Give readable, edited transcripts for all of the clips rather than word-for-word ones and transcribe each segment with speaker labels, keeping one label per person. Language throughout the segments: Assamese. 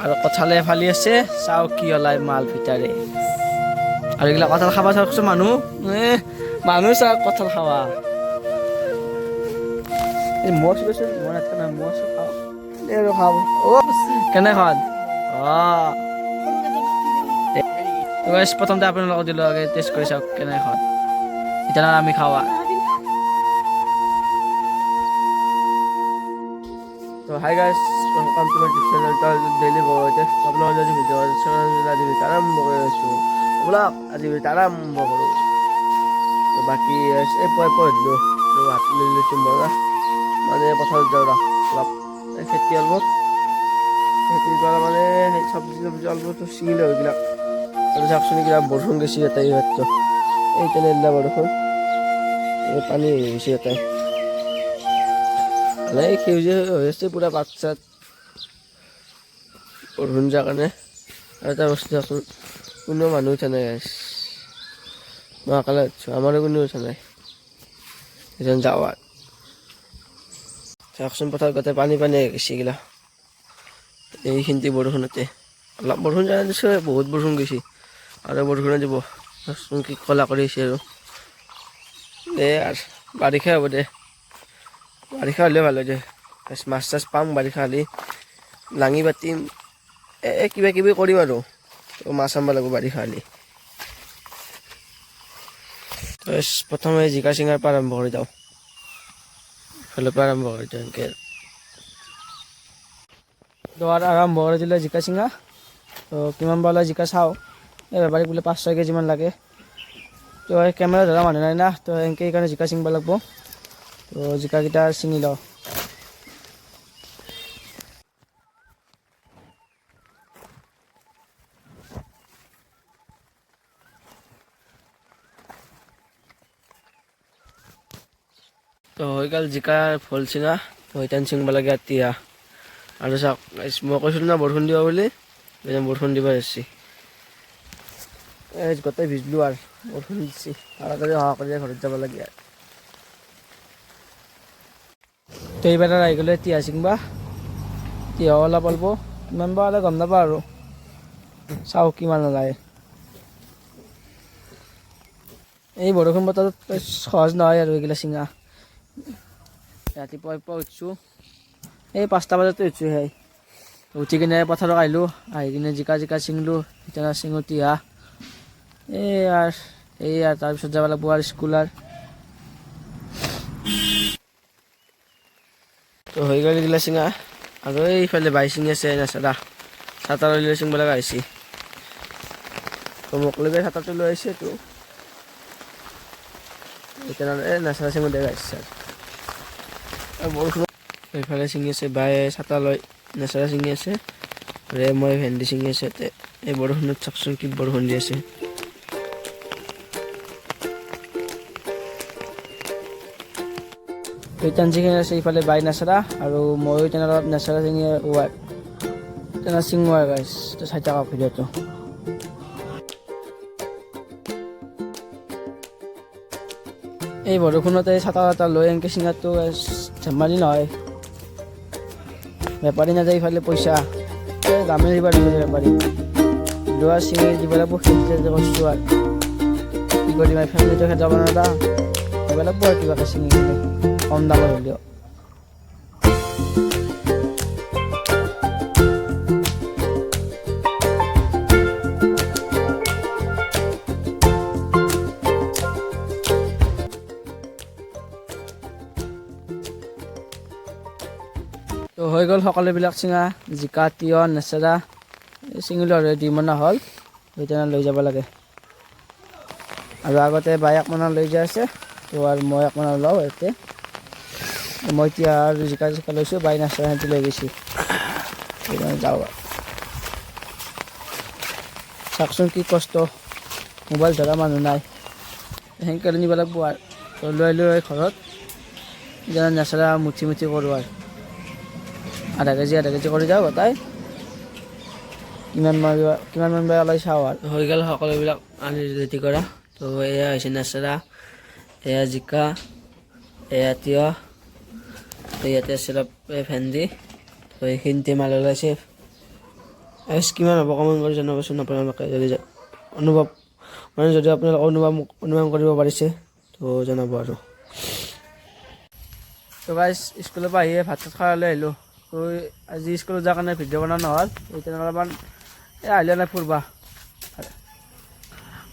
Speaker 1: আৰু কঁঠালে ফালি আছে চাওঁ কি ওলাই মাল ভিতৰে আৰু এইগিলা কঁঠাল খাবা চাওকচোন মানুহ মানুহ চাওক কঁঠাল খাৱা এই মছ গৈছে মই নাথাকে নহয় মছ খাওঁ আৰু খাব কেনে খান প্ৰথমতে আপোনালোকক দিলোঁ আগে টেষ্ট কৰি চাওক কেনে খান এতিয়া আমি খাৱা তো hi guys welcome to my channel daily বলতে আপনারা যদি ভিডিও চ্যানেল আরম্ভ করে আছো বলা আজি আরম্ভ করো তো বাকি এই পড়লো তো আপনি চুম্বরা মানে পথার যাওয়া অলপ খেতি অল্প খেতি করা মানে সবজি অল্প তো শিল ওইবিলাক আৰু চাওকচোন কিবা বৰষুণ গেছি এটাই হয়তো এই তেনে বৰষুণ এই পানী গেছি এটাই এই সেউজীয়া হৈ আছে পুৰা পাত চাত বৰষুণ যোৱাৰ কাৰণে আৰু এটা বস্তু চাচোন কোনো মানুহ উঠা নাই মই অকলে উঠিছোঁ আমাৰো কোনো উঠা নাই এজন যাৱাৰ চাওকচোন পথাৰত গোটেই পানী পানী হৈ গৈছে এইগিলা এইখিনিতে বৰষুণতে অলপ বৰষুণ জানা দিছে বহুত বৰষুণ গৈছে আৰু বৰষুণে দিব চাওকচোন কি ক'লা কৰি আহিছে আৰু দে আৰু বাৰিষা হ'ব দে বাৰিষা হ'লে ভাল হয় দে মাছ চাছ পাম বাৰিষা হ'লে লাঙি পাতিম কিবা কিবি কৰিম আৰু মাছ আনিব লাগিব বাৰিষা হ'লে প্ৰথমে জিকা চিঙাৰ পৰা আৰম্ভ কৰি যাওঁ ইফালৰ পৰা আৰম্ভ কৰি দিওঁ এনেকৈ দৌৰ আৰম্ভ কৰি দিলে জিকা চিঙা তো কিমান পালে জিকা চাওঁ এই বেপাৰীক বোলে 5-6 কেজিমান লাগে তো কেমেৰা ধৰা মানুহ নাই না তো এনেকৈ সেইকাৰণে জিকা চিঙিব লাগিব তো জিকাকেইটা চিঙি লওঁ তো হৈ গ'ল জিকাৰ ফল চিঙা তো সেইটান চিঙিব লাগে এতিয়া আৰু চাওক মই কৈছিলোঁ না বৰষুণ দিব বুলি বৰষুণ দিব আহিছে এই গোটেই ভিজলোঁ আৰু বৰষুণ দিছে তাড়াতাড়ি অহা কৰি ঘৰত যাব লাগে আৰু তো এইবাৰ আহি গ'লে তিয়ঁহ চিঙবা তিয়ঁহ অলপ অলপ কিমান বা গম নাপাওঁ আৰু চাওঁ কিমান ওলায় এই বৰষুণ বতৰত সহজ নহয় আৰু এইগিলা চিঙা ৰাতিপুৱা উঠিছোঁ এই 5টা বজাতে উঠিছোঁ সেই উঠি কিনে পথাৰত আহিলোঁ আহি কিনে জিকা চিঙলোঁ এতিয়া চিঙো তিয়ঁহ এই তাৰপিছত যাব লাগিব আৰু স্কুল তো হৈ গ'ল এইগিলা চিঙা আৰু এইফালে বাই চিঙি আছে নাচাৰা চাটাৰ লৈ চিঙিব লগা হৈছে তো মোক লগে চাটাৰটো লৈ আহিছে তো এতিয়া নাচাৰা চিঙো দেখা আহিছে বৰষুণ এইফালে চিঙি আছে বাই চাটা লৈ নাচাৰা চিঙি আছে মই ভেন্দি চিঙি আছে এই বৰষুণত চাওকচোন কি বৰষুণ দি আছে সেইটান চিঙি আছে ইফালে বাই নাচাৰা আৰু ময়ো তেনে অলপ নাচাৰা চিঙি তেনে চিঙোৱাৰ গাইছ তো চাই থাকক ভিডিঅ'টো এই বৰষুণতে চাটা লৈ এনেকৈ চিঙাটো ধেমালি নহয় বেপাৰী নাযায় ইফালে পইচা দামে দিব লাগিব বেপাৰী লোৱা চিঙি দিব লাগিব খেতি কৰিছোঁ আৰু কি কৰিম ফেমিলিটো খেদাব নোৱাৰা দিব লাগিব আৰু কিবাকৈ চিঙি কিনে কম দামত হ'লেও তো হৈ গ'ল সকলোবিলাক চিঙা জিকা তিয়ঁহ নেচেৰা চিঙিলোঁ আৰু 2 মোনা হ'ল সেইদিনা লৈ যাব লাগে আৰু আগতে বাই 1 মোনা লৈ যাই আছে তো আৰু মই 1 মোনা লওঁ ইয়াতে মই এতিয়া আৰু জিকা লৈছোঁ বাই নেচেৰা সিহঁতি লৈ গৈছে সেইকাৰণে যাওঁ আৰু চাওকচোন কি কষ্ট মোবাইল ধৰা মানুহ নাই সেনেকৈ নিব লাগিব আৰু তো লৈ ঘৰত যেনে নেচেৰা মুঠি কৰোঁ আৰু আধা কেজি কৰি যাওঁ গোটাই কিমান মান ওলাই চাওঁ আৰু হৈ গ'ল সকলোবিলাক আনি ৰেডি কৰা তো এয়া হৈছে নেচেৰা এয়া জিকা এয়া তিয়ঁহ তো ইয়াতে আছে অলপ ভেন্দি তো এইখিনিতে মাল ওলাইছে কিমান হ'ব কমেণ্ট কৰি জনাবচোন আপোনালোকে যদি অনুভৱ মানে যদি আপোনালোকে অনুমান কৰিব পাৰিছে তো জনাব আৰু তো গাইজ স্কুলৰ পৰা আহিয়ে ভাত চাত খাবলৈ আহিলোঁ তো আজি স্কুলত যোৱাৰ কাৰণে ভিডিঅ' বনোৱা নহ'ল তেনেকৈ অলপমান আহিলে নাই ফুৰবা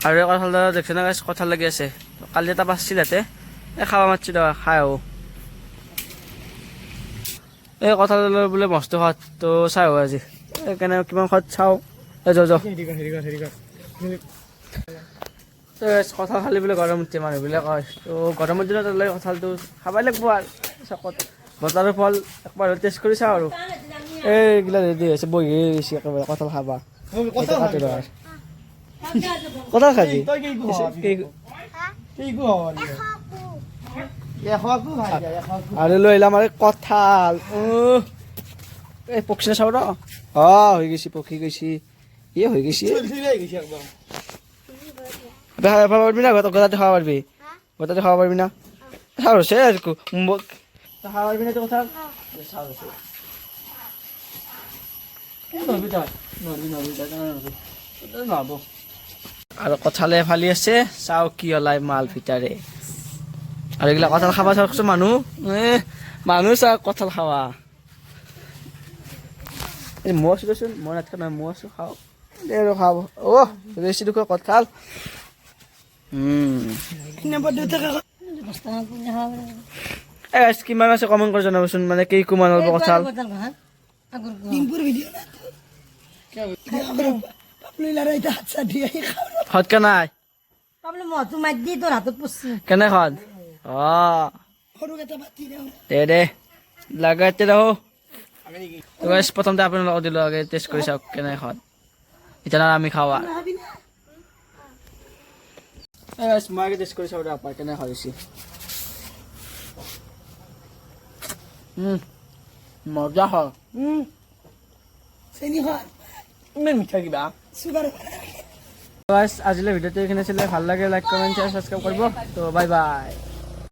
Speaker 1: আৰু এই কঁঠাল দেখছে না গাইজ কঁঠাল লাগি আছে কালি এটা পাঁচছিল ইয়াতে খাব মাতছি দা খাই আহোঁ এই কঁঠালৰ বোলে মস্ত সোৱাদ তো চাই আহোঁ আজি সেইকাৰণে কিমান সোৱাদ চাওঁ যাওঁ তো কঁঠাল খালি বোলে গৰম উঠে মানুহবিলাক কয় তো গৰমৰ দিনত কঁঠালটো খাবই লাগিব আৰু চকত বজাৰৰ ফল একবাৰ টেষ্ট কৰি চাওঁ আৰু এইগিলা ৰেডি হৈছে বহি গৈছে একেবাৰে কঁঠাল খাবা কঁঠাল খাবি আৰু লৈ আহিলাম আৰু কঁঠাল এই পক্ষী চাওঁ ৰ হৈ গৈছে পক্ষী গৈছে হৈ গৈছে খাব পারবি না গোটাতে খাওয়া পারবি গোটাতে খাওয়া পারবি না খাওয়া হচ্ছে আর খাওয়া পারবি না তো কোথাও আৰু কঁঠালে ফালি আছে চাওঁ কি ওলাই মাল ভিতৰে আৰু এইগিলা কঁঠাল খাবা চাওকচোন মানুহ চাওক কঁঠাল খাৱা মৌ আছো দেচোন মই নাথাকে নহয় মৌ আছো খাওঁ দে আৰু খাব বেছি দুখ কঁঠাল কিমান আছে কমেণ্ট কৰি জনাবচোন মানে কিমান হ'ব কঁঠাল সৎকা নাই কেনে সদ দে লাগাতে ৰহ প্ৰথমতে আপোনালোকক দিলোঁ আগে টেষ্ট কৰি চাওক কেনে সদ এতিয়া আমি খাৱা মই আগে টেষ্ট কৰি চাওঁ আপা কেনে হৈছে মজা হয় ইমান মিঠা কিবা আজিলৈ ভিডিঅ'টো এইখিনি আছিলে ভাল লাগে লাইক কমেণ্ট শ্বেয়াৰ ছাবস্ক্ৰাইব কৰিব তো বাই বাই